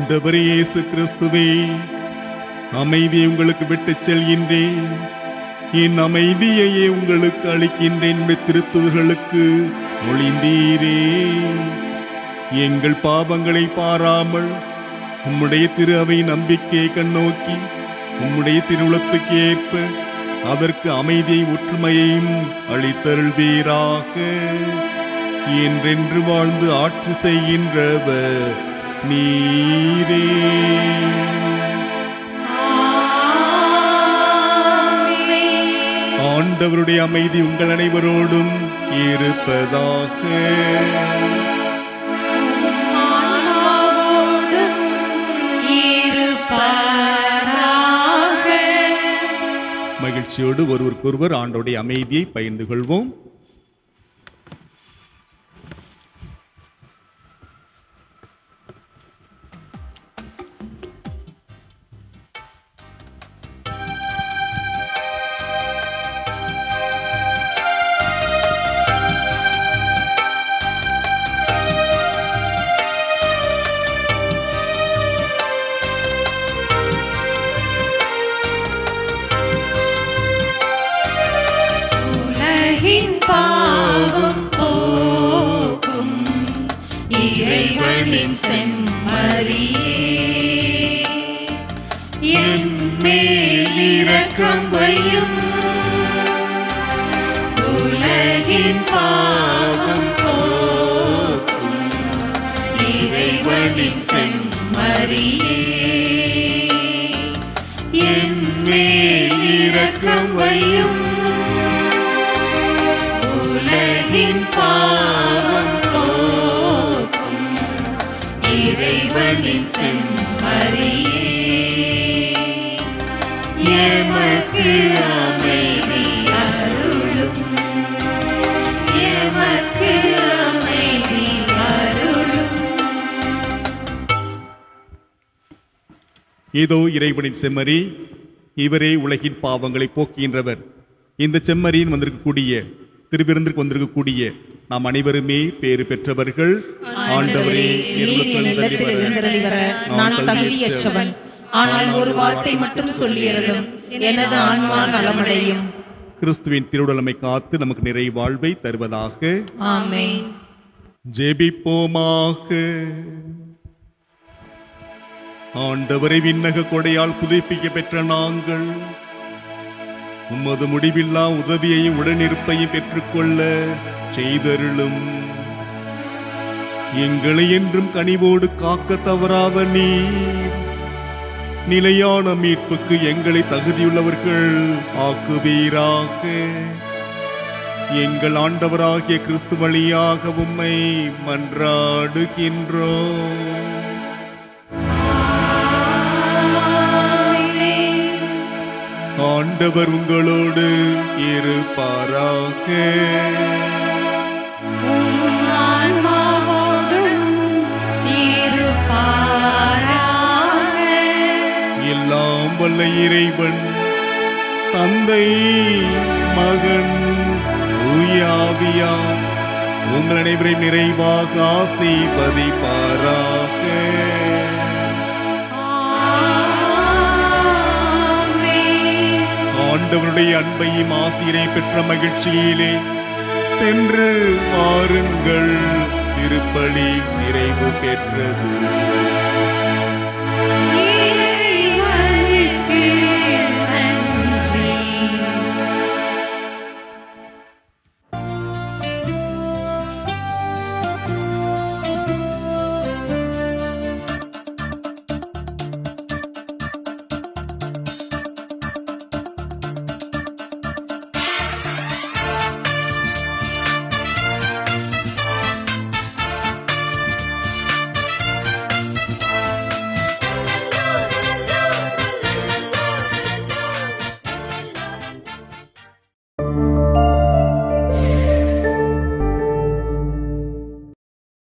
Speaker 3: ஆண்டவரே இயேசு கிறிஸ்துவே, அமைதியை உங்களுக்கு விட்டுச் செல்கின்றேன், என் அமைதியையே உங்களுக்கு அளிக்கின்றேன். உடைய திருத்துதர்களுக்கு மொழிந்தீரே. எங்கள் பாவங்களை பாராமல் உம்முடைய திரு அவை நம்பிக்கையை கண்ணோக்கி உம்முடைய திருவுளத்துக்கு ஏற்ப அதற்கு அமைதியை ஒற்றுமையையும் அளித்தருள்வீராக. என்றென்று வாழ்ந்து ஆட்சி செய்கின்றவர் நீரே. ஆண்டவருடைய அமைதி உங்கள் அனைவரோடும் இருப்பதாக. மகிழ்ச்சியோடு ஒருவருக்கொருவர் ஆண்டவருடைய அமைதியை பகிர்ந்து கொள்வோம்.
Speaker 2: பாவம் போக்கும் இறைவனின் செம்மறியே, என் மேல் இரக்கம் வையும். உலகின் பாவம் போக்கும் இறைவனின் செம்மறியே, என் மேல் இரக்கம் வையும். உலகின் பாவம் போக்கும் இறைவனின் செம்மறியே, எமக்கு அமைதி அருளும், எமக்கு அமைதி அருளும்.
Speaker 3: இதோ இறைவனின் செம்மறி, இவரே உலகின் பாவங்களை போக்குகின்றவர். இந்த செம்மறியின் வந்திருக்கக்கூடிய திருவிருந்திற்கு வந்திருக்கக்கூடிய நாம் அனைவருமே பேறு பெற்றவர்கள். ஆண்டவரே,
Speaker 2: நான் தகுதியற்றவன், ஆனால் ஒரு வார்த்தை மட்டும் சொல்லியருளும், எனது ஆன்மா நலமடையும்.
Speaker 3: கிறிஸ்துவின் திருவுடலமை காத்து நமக்கு நிறை வாழ்வை தருவதாக.
Speaker 2: ஆமென்.
Speaker 3: ஜெபிப்போமாக. ஆண்டவரை விண்ணக கொடையால் புதுப்பிக்க பெற்ற நாங்கள் உமது முடிவில்லா உதவியையும் உடனிருப்பையும் பெற்றுக்கொள்ள செய்தருளும். எங்களை என்றும் கனிவோடு காக்க தவறாத நீர் நிலையான மீட்புக்கு எங்களை தகுதியுள்ளவர்கள் ஆக்குவீராக. எங்கள் ஆண்டவராகிய கிறிஸ்து வழியாக உம்மை மன்றாடுகின்றோம். ஆண்டவர் உங்களோடு இருப்பாராக. எல்லாம் வல்ல இறைவன் தந்தை, மகன், தூய ஆவியார் உங்கள் அனைவரையும் நிறைவாக ஆசீர்வதிப்பாராக. ஆண்டவருடைய அன்பையும் ஆசிரை பெற்ற மகிழ்ச்சியிலே சென்று வாருங்கள். திருப்பலி நிறைவு பெற்றது.